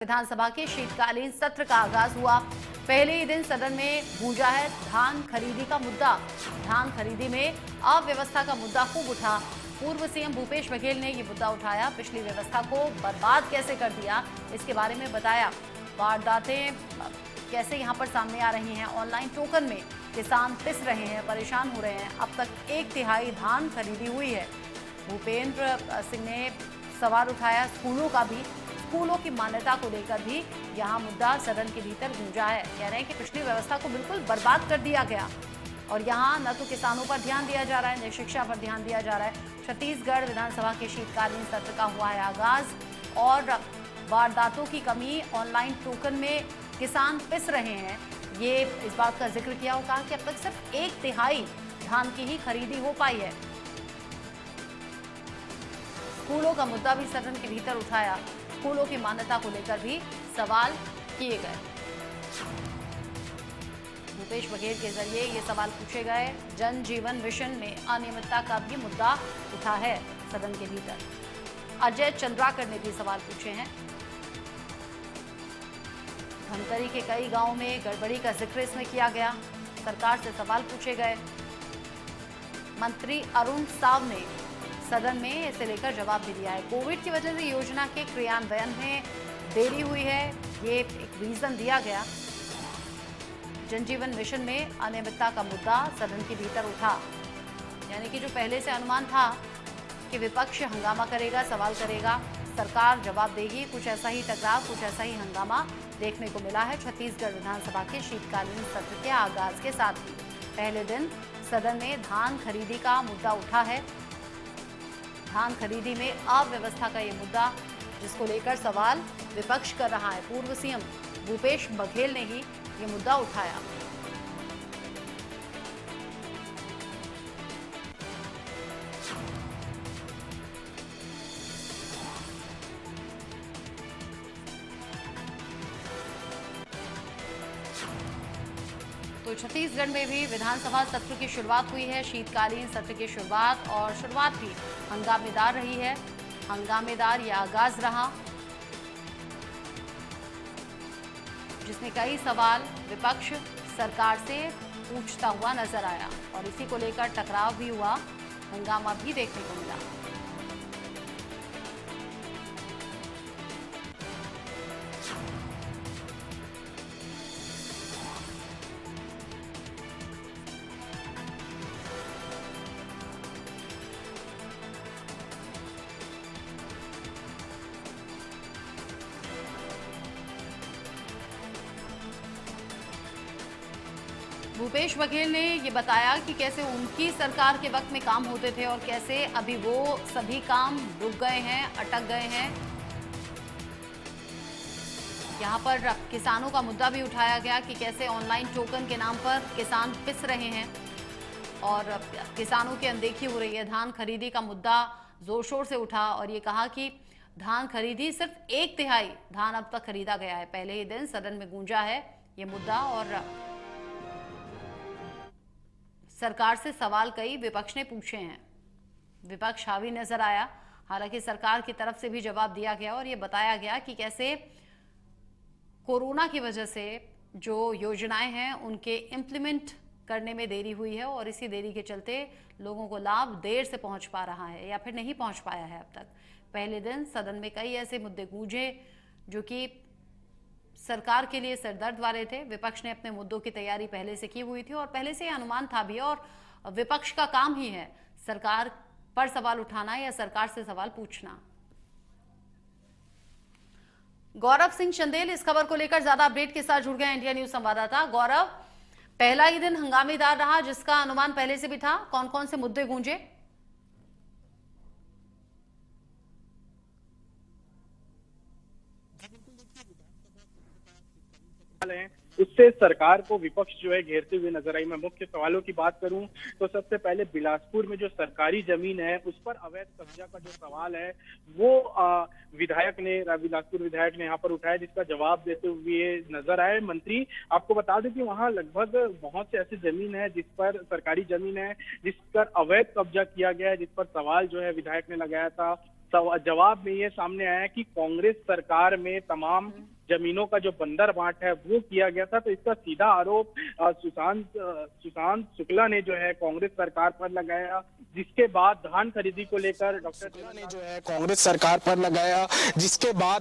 विधानसभा के शीतकालीन सत्र का आगाज हुआ। पहले ही दिन सदन में गूंजा है धान खरीदी का मुद्दा। धान खरीदी में अव्यवस्था का मुद्दा खूब उठा। पूर्व सीएम भूपेश बघेल ने ये मुद्दा उठाया। पिछली व्यवस्था को बर्बाद कैसे कर दिया, इसके बारे में बताया। वारदातें कैसे यहां पर सामने आ रही हैं। ऑनलाइन टोकन में किसान पिस रहे हैं, परेशान हो रहे हैं। अब तक 1/3 धान खरीदी हुई है। भूपेंद्र सिंह ने सवाल उठाया स्कूलों का भी। स्कूलों की मान्यता को लेकर भी यहां मुद्दा सदन के भीतर गूंजा है। कह रहे हैं कि पिछली व्यवस्था को बिल्कुल बर्बाद कर दिया गया और यहां न तो किसानों पर ध्यान दिया जा रहा है, न शिक्षा पर ध्यान दिया जा रहा है। छत्तीसगढ़ विधानसभा के शीतकालीन सत्र का हुआ है आगाज और वारदातों की कमी, ऑनलाइन टोकन में किसान पिस रहे हैं, ये इस बात का जिक्र किया और कहा कि अब तक सिर्फ 1/3 धान की ही खरीदी हो पाई है। स्कूलों का मुद्दा भी सदन के भीतर उठाया। स्कूलों की मान्यता को लेकर भी सवाल किए गए। भूपेश बघेल के जरिए ये सवाल पूछे गए। जन जीवन मिशन में अनियमितता का भी मुद्दा उठा है सदन के भीतर। अजय चंद्राकर ने भी सवाल पूछे हैं। धमतरी के कई गांवों में गड़बड़ी का जिक्र इसमें किया गया। सरकार से सवाल पूछे गए। मंत्री अरुण साव ने सदन में इसे लेकर जवाब भी दिया है। कोविड की वजह से योजना के क्रियान्वयन में देरी हुई है, ये एक रीजन दिया गया। जनजीवन मिशन में अनियमितता का मुद्दा सदन के भीतर उठा। यानी कि जो पहले से अनुमान था कि विपक्ष हंगामा करेगा, सवाल करेगा, सरकार जवाब देगी, कुछ ऐसा ही टकराव, कुछ ऐसा ही हंगामा देखने को मिला है छत्तीसगढ़ विधानसभा के शीतकालीन सत्र के आगाज के साथ ही। पहले दिन सदन में धान खरीदी का मुद्दा उठा है। धान खरीदी में अव्यवस्था का ये मुद्दा, जिसको लेकर सवाल विपक्ष कर रहा है। पूर्व सीएम भूपेश बघेल ने ही ये मुद्दा उठाया। तो छत्तीसगढ़ में भी विधानसभा सत्र की शुरुआत हुई है। शीतकालीन सत्र की शुरुआत और शुरुआत भी हंगामेदार रही है। हंगामेदार यह आगाज रहा, जिसमें कई सवाल विपक्ष सरकार से पूछता हुआ नजर आया और इसी को लेकर टकराव भी हुआ, हंगामा भी देखने को मिला। भूपेश बघेल ने ये बताया कि कैसे उनकी सरकार के वक्त में काम होते थे और कैसे अभी वो सभी काम रुक गए हैं, अटक गए हैं। यहाँ पर किसानों का मुद्दा भी उठाया गया कि कैसे ऑनलाइन टोकन के नाम पर किसान पिस रहे हैं और किसानों की अनदेखी हो रही है। धान खरीदी का मुद्दा जोर शोर से उठा और ये कहा कि धान खरीदी सिर्फ 1/3 धान अब तक खरीदा गया है। पहले ही दिन सदन में गूंजा है ये मुद्दा और सरकार से सवाल कई विपक्ष ने पूछे हैं। विपक्ष हावी नजर आया। हालांकि सरकार की तरफ से भी जवाब दिया गया और ये बताया गया कि कैसे कोरोना की वजह से जो योजनाएं हैं उनके इम्प्लीमेंट करने में देरी हुई है और इसी देरी के चलते लोगों को लाभ देर से पहुंच पा रहा है या फिर नहीं पहुंच पाया है अब तक। पहले दिन सदन में कई ऐसे मुद्दे गूंजे जो कि सरकार के लिए सरदर्द वाले थे। विपक्ष ने अपने मुद्दों की तैयारी पहले से की हुई थी और पहले से अनुमान था भी और विपक्ष का काम ही है सरकार पर सवाल उठाना या सरकार से सवाल पूछना। गौरव सिंह चंदेल इस खबर को लेकर ज्यादा अपडेट के साथ जुड़ गए इंडिया न्यूज संवाददाता। गौरव, पहला ही दिन हंगामेदार रहा जिसका अनुमान पहले से भी था, कौन कौन से मुद्दे गूंजे? उससे सरकार को विपक्ष जो है घेरते हुए नजर आई। मैं मुख्य सवालों की बात करूं तो सबसे पहले बिलासपुर में जो सरकारी जमीन है उस पर अवैध कब्जा का जो सवाल है वो बिलासपुर विधायक ने यहाँ पर उठाया, जिसका जवाब देते हुए नजर आए मंत्री। आपको बता दें कि वहाँ लगभग बहुत से ऐसी जमीन है जिस पर सरकारी जमीन है जिस पर अवैध कब्जा किया गया है, जिस पर सवाल जो है विधायक ने लगाया था जवाब में ये सामने आया कि कांग्रेस सरकार में तमाम जमीनों का जो बंदर बांट है वो किया गया था। तो इसका सीधा आरोप सुशांत शुक्ला ने जो है कांग्रेस सरकार पर लगाया, जिसके बाद धान खरीदी को लेकर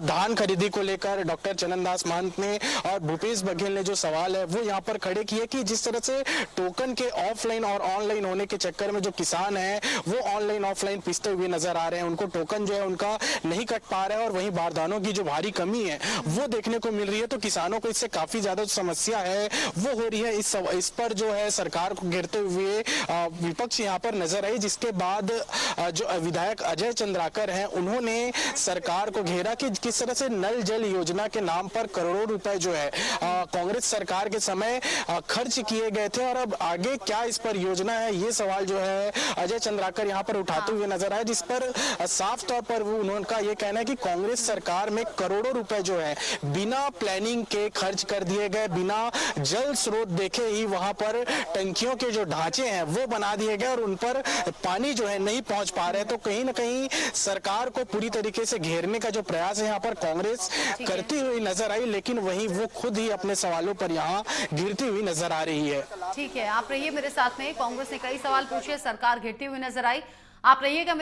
धान खरीदी को लेकर डॉक्टर चरणदास महंत ने और भूपेश बघेल ने जो सवाल है वो यहाँ पर खड़े किए कि जिस तरह से टोकन के ऑफलाइन और ऑनलाइन होने के चक्कर में जो किसान है वो ऑनलाइन ऑफलाइन पिसते हुए नजर आ रहे हैं, उनको टोकन जो है उनका नहीं कट पा रहा है और वहीं बारदानों की जो भारी कमी है वो देखने को मिल रही है। तो किसानों को इससे काफी ज्यादा समस्या है वो हो रही है। इस पर जो है सरकार को घेरते हुए विपक्ष यहाँ पर नजर आई, जिसके बाद जो विधायक अजय चंद्राकर हैं उन्होंने सरकार को घेरा कि किस तरह से नल जल योजना के नाम पर करोड़ों रुपए जो है कांग्रेस सरकार के समय खर्च किए गए थे और अब आगे क्या इस पर योजना है, ये सवाल जो है अजय चंद्राकर यहाँ पर उठाते हुए नजर आए, जिस पर साफ तौर पर वो उनका ये कहना है कि कांग्रेस सरकार में करोड़ों रुपए जो है बिना प्लानिंग के खर्च कर दिए गए, बिना जल स्रोत देखे ही वहां पर टंकियों के जो ढांचे हैं वो बना दिए गए और उन पर पानी जो है नहीं पहुंच पा रहे। तो कहीं ना कहीं सरकार को पूरी तरीके से घेरने का जो प्रयास है यहाँ पर कांग्रेस करती हुई नजर आई, लेकिन वहीं वो खुद ही अपने सवालों पर यहाँ घिरती हुई नजर आ रही है। ठीक है, आप रहिए मेरे साथ में। कांग्रेस ने कई सवाल पूछे, सरकार घेरती हुई नजर आई। आप रहिएगा।